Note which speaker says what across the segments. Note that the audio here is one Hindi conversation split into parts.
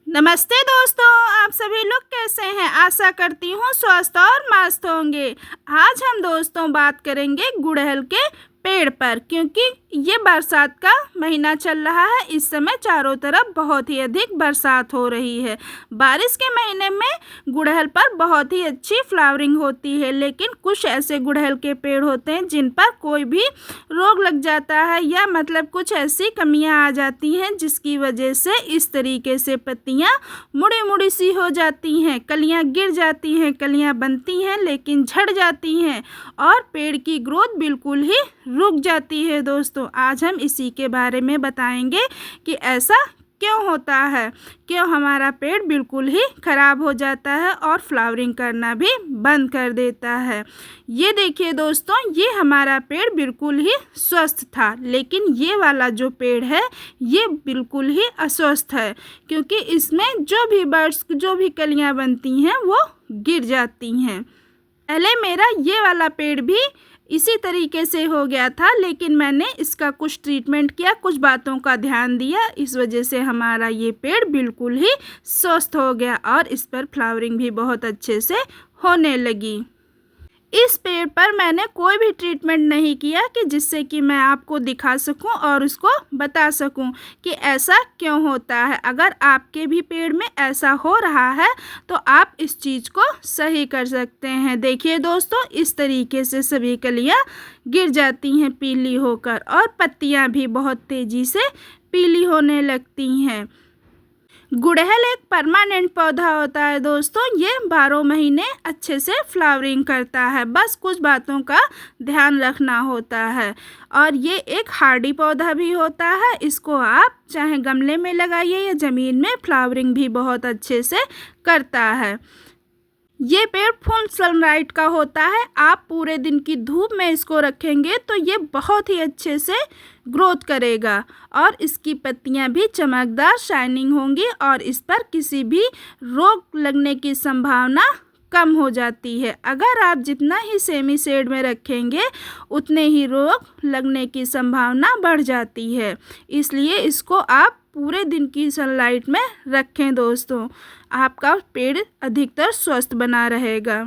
Speaker 1: नमस्ते दोस्तों, आप सभी लोग कैसे हैं। आशा करती हूँ स्वस्थ और मस्त होंगे। आज हम दोस्तों बात करेंगे गुड़हल के पेड़ पर, क्योंकि ये बरसात का महीना चल रहा है। इस समय चारों तरफ बहुत ही अधिक बरसात हो रही है। बारिश के महीने में गुड़हल पर बहुत ही अच्छी फ्लावरिंग होती है, लेकिन कुछ ऐसे गुड़हल के पेड़ होते हैं जिन पर कोई भी रोग लग जाता है या मतलब कुछ ऐसी कमियां आ जाती हैं जिसकी वजह से इस तरीके से पत्तियां मुड़ी मुड़ी सी हो जाती हैं, कलियां गिर जाती हैं, कलियां बनती हैं लेकिन झड़ जाती हैं और पेड़ की ग्रोथ बिल्कुल ही रुक जाती है। दोस्तों, आज हम इसी के बारे में बताएंगे कि ऐसा क्यों होता है, क्यों हमारा पेड़ बिल्कुल ही ख़राब हो जाता है और फ्लावरिंग करना भी बंद कर देता है। ये देखिए दोस्तों, ये हमारा पेड़ बिल्कुल ही स्वस्थ था, लेकिन ये वाला जो पेड़ है ये बिल्कुल ही अस्वस्थ है, क्योंकि इसमें जो भी कलियां बनती हैं वो गिर जाती हैं। पहले मेरा ये वाला पेड़ भी इसी तरीके से हो गया था, लेकिन मैंने इसका कुछ ट्रीटमेंट किया, कुछ बातों का ध्यान दिया, इस वजह से हमारा ये पेड़ बिल्कुल ही स्वस्थ हो गया और इस पर फ्लावरिंग भी बहुत अच्छे से होने लगी। इस पेड़ पर मैंने कोई भी ट्रीटमेंट नहीं किया कि जिससे कि मैं आपको दिखा सकूं और उसको बता सकूं कि ऐसा क्यों होता है। अगर आपके भी पेड़ में ऐसा हो रहा है तो आप इस चीज़ को सही कर सकते हैं। देखिए दोस्तों, इस तरीके से सभी कलियां गिर जाती हैं पीली होकर और पत्तियां भी बहुत तेज़ी से पीली होने लगती हैं। गुड़हल एक परमानेंट पौधा होता है दोस्तों, ये 12 महीने अच्छे से फ्लावरिंग करता है, बस कुछ बातों का ध्यान रखना होता है। और ये एक हार्डी पौधा भी होता है, इसको आप चाहे गमले में लगाइए या ज़मीन में, फ्लावरिंग भी बहुत अच्छे से करता है। ये पेड़ फुल सनलाइट का होता है, आप पूरे दिन की धूप में इसको रखेंगे तो ये बहुत ही अच्छे से ग्रोथ करेगा और इसकी पत्तियां भी चमकदार शाइनिंग होंगी और इस पर किसी भी रोग लगने की संभावना कम हो जाती है। अगर आप जितना ही सेमी शेड में रखेंगे उतने ही रोग लगने की संभावना बढ़ जाती है, इसलिए इसको आप पूरे दिन की सनलाइट में रखें दोस्तों, आपका पेड़ अधिकतर स्वस्थ बना रहेगा।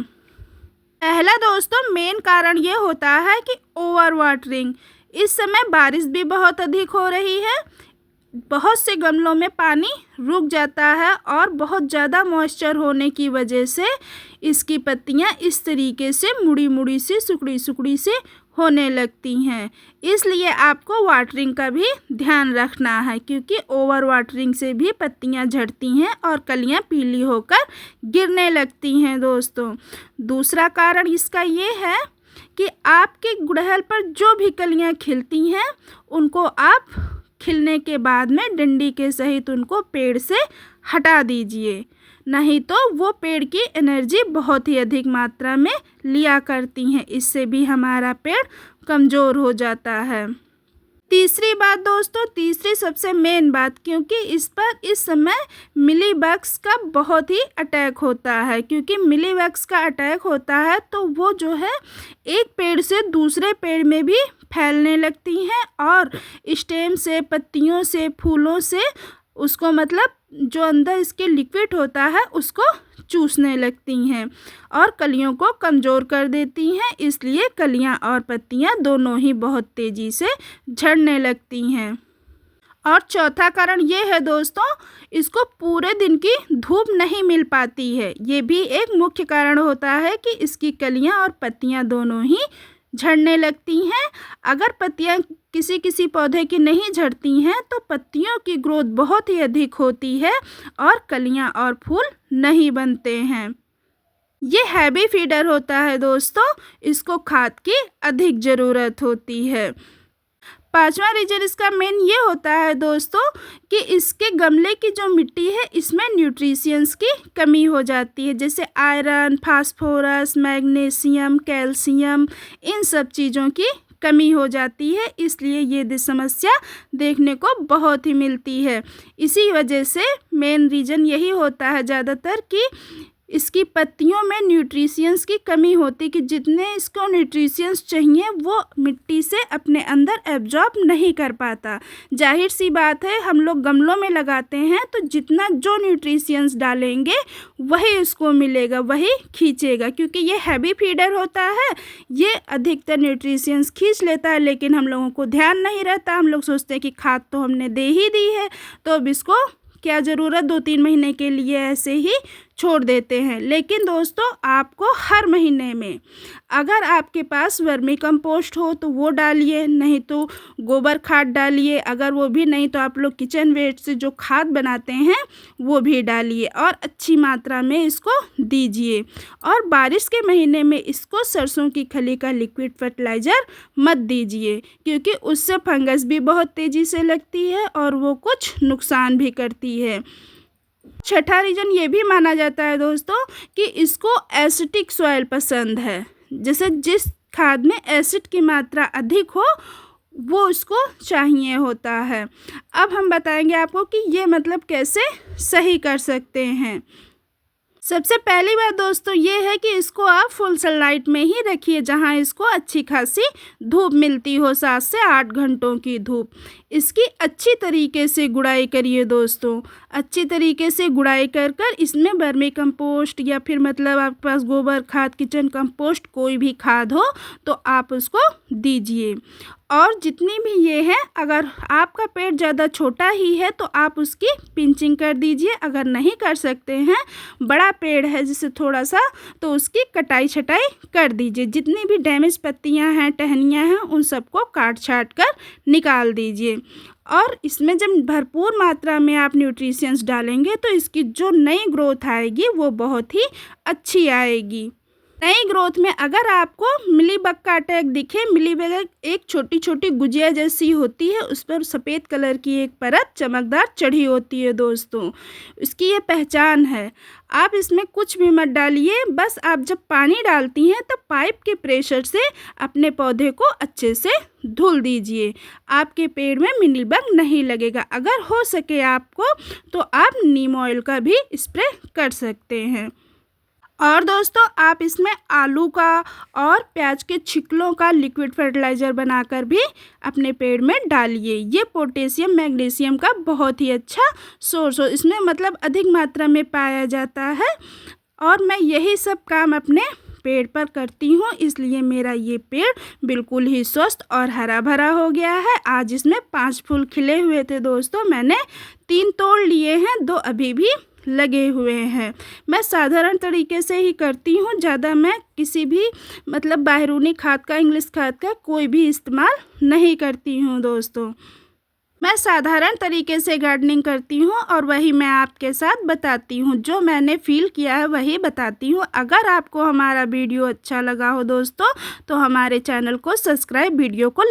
Speaker 1: पहला दोस्तों मेन कारण ये होता है कि ओवर वाटरिंग। इस समय बारिश भी बहुत अधिक हो रही है, बहुत से गमलों में पानी रुक जाता है और बहुत ज़्यादा मॉइस्चर होने की वजह से इसकी पत्तियां इस तरीके से मुड़ी मुड़ी सी सुकड़ी सी होने लगती हैं। इसलिए आपको वाटरिंग का भी ध्यान रखना है, क्योंकि ओवर वाटरिंग से भी पत्तियां झड़ती हैं और कलियां पीली होकर गिरने लगती हैं दोस्तों। दूसरा कारण इसका ये है कि आपके गुड़हल पर जो भी कलियां खिलती हैं उनको आप खिलने के बाद में डंडी के सहित उनको पेड़ से हटा दीजिए, नहीं तो वो पेड़ की एनर्जी बहुत ही अधिक मात्रा में लिया करती हैं, इससे भी हमारा पेड़ कमज़ोर हो जाता है। तीसरी बात दोस्तों, तीसरी सबसे मेन बात, क्योंकि इस पर इस समय मिलीबग्स का बहुत ही अटैक होता है, क्योंकि मिलीबग्स का अटैक होता है तो वो जो है एक पेड़ से दूसरे पेड़ में भी फैलने लगती हैं और स्टेम से, पत्तियों से, फूलों से उसको मतलब जो अंदर इसके लिक्विड होता है उसको चूसने लगती हैं और कलियों को कमज़ोर कर देती हैं, इसलिए कलियां और पत्तियां दोनों ही बहुत तेज़ी से झड़ने लगती हैं। और चौथा कारण ये है दोस्तों, इसको पूरे दिन की धूप नहीं मिल पाती है, ये भी एक मुख्य कारण होता है कि इसकी कलियां और पत्तियां दोनों ही झड़ने लगती हैं। अगर पत्तियां किसी किसी पौधे की नहीं झड़ती हैं तो पत्तियों की ग्रोथ बहुत ही अधिक होती है और कलियां और फूल नहीं बनते हैं। ये हैवी फीडर होता है दोस्तों, इसको खाद की अधिक ज़रूरत होती है। पांचवा रीजन इसका मेन ये होता है दोस्तों कि इसके गमले की जो मिट्टी है इसमें न्यूट्रिशंस की कमी हो जाती है, जैसे आयरन, फास्फोरस, मैग्नीशियम, कैल्शियम, इन सब चीज़ों की कमी हो जाती है, इसलिए ये समस्या देखने को बहुत ही मिलती है। इसी वजह से मेन रीज़न यही होता है ज़्यादातर कि इसकी पत्तियों में न्यूट्रिशंस की कमी होती कि जितने इसको न्यूट्रिशंस चाहिए वो मिट्टी से अपने अंदर एब्जॉर्ब नहीं कर पाता। जाहिर सी बात है, हम लोग गमलों में लगाते हैं तो जितना जो न्यूट्रिशंस डालेंगे वही उसको मिलेगा, वही खींचेगा, क्योंकि ये हैवी फीडर होता है। ये अधिकतर न्यूट्रिशंस खींच लेता है, लेकिन हम लोगों को ध्यान नहीं रहता। हम लोग सोचते हैं कि खाद तो हमने दे ही दी है, तो अब इसको क्या ज़रूरत, 2-3 महीने के लिए ऐसे ही छोड़ देते हैं। लेकिन दोस्तों, आपको हर महीने में अगर आपके पास वर्मी कंपोस्ट हो तो वो डालिए, नहीं तो गोबर खाद डालिए। अगर वो भी नहीं तो आप लोग किचन वेस्ट से जो खाद बनाते हैं वो भी डालिए और अच्छी मात्रा में इसको दीजिए। और बारिश के महीने में इसको सरसों की खली का लिक्विड फर्टिलाइज़र मत दीजिए, क्योंकि उससे फंगस भी बहुत तेज़ी से लगती है और वो कुछ नुकसान भी करती है। छठा रीज़न ये भी माना जाता है दोस्तों कि इसको एसिडिक सॉइल पसंद है। जैसे जिस खाद में एसिड की मात्रा अधिक हो वो उसको चाहिए होता है। अब हम बताएंगे आपको कि ये मतलब कैसे सही कर सकते हैं। सबसे पहली बात दोस्तों ये है कि इसको आप फुल सनलाइट में ही रखिए, जहाँ इसको अच्छी खासी धूप मिलती हो, 7 से 8 घंटों की धूप। इसकी अच्छी तरीके से गुड़ाई करिए दोस्तों। अच्छी तरीके से गुड़ाई कर इसमें वर्मी कंपोस्ट या फिर मतलब आपके पास गोबर खाद, किचन कंपोस्ट, कोई भी खाद हो तो आप उसको दीजिए। और जितनी भी ये है, अगर आपका पेड़ ज़्यादा छोटा ही है तो आप उसकी पिंचिंग कर दीजिए। अगर नहीं कर सकते हैं, बड़ा पेड़ है जिससे थोड़ा सा, तो उसकी कटाई छटाई कर दीजिए। जितनी भी डैमेज पत्तियां हैं, टहनियां हैं, उन सबको काट छाट कर निकाल दीजिए। और इसमें जब भरपूर मात्रा में आप न्यूट्रिशंस डालेंगे तो इसकी जो नई ग्रोथ आएगी वो बहुत ही अच्छी आएगी। नई ग्रोथ में अगर आपको मिलीबग का अटैक दिखे, मिलीबग एक छोटी छोटी गुजिया जैसी होती है, उस पर सफ़ेद कलर की एक परत चमकदार चढ़ी होती है दोस्तों, इसकी ये पहचान है। आप इसमें कुछ भी मत डालिए, बस आप जब पानी डालती हैं तब पाइप के प्रेशर से अपने पौधे को अच्छे से धुल दीजिए। आपके पेड़ में मिलीबग नहीं लगेगा। अगर हो सके आपको तो आप नीम ऑयल का भी स्प्रे कर सकते हैं। और दोस्तों, आप इसमें आलू का और प्याज के छिकलों का लिक्विड फर्टिलाइज़र बनाकर भी अपने पेड़ में डालिए। ये पोटेशियम मैग्नीशियम का बहुत ही अच्छा सोर्स हो, इसमें मतलब अधिक मात्रा में पाया जाता है। और मैं यही सब काम अपने पेड़ पर करती हूँ, इसलिए मेरा ये पेड़ बिल्कुल ही स्वस्थ और हरा भरा हो गया है। आज इसमें 5 फूल खिले हुए थे दोस्तों, मैंने 3 तोड़ लिए हैं, 2 अभी भी लगे हुए हैं। मैं साधारण तरीके से ही करती हूँ, ज़्यादा मैं किसी भी मतलब बैरूनी खाद का, इंग्लिश खाद का कोई भी इस्तेमाल नहीं करती हूँ दोस्तों। मैं साधारण तरीके से गार्डनिंग करती हूँ और वही मैं आपके साथ बताती हूँ। जो मैंने फील किया है वही बताती हूँ। अगर आपको हमारा वीडियो अच्छा लगा हो दोस्तों तो हमारे चैनल को सब्सक्राइब, वीडियो को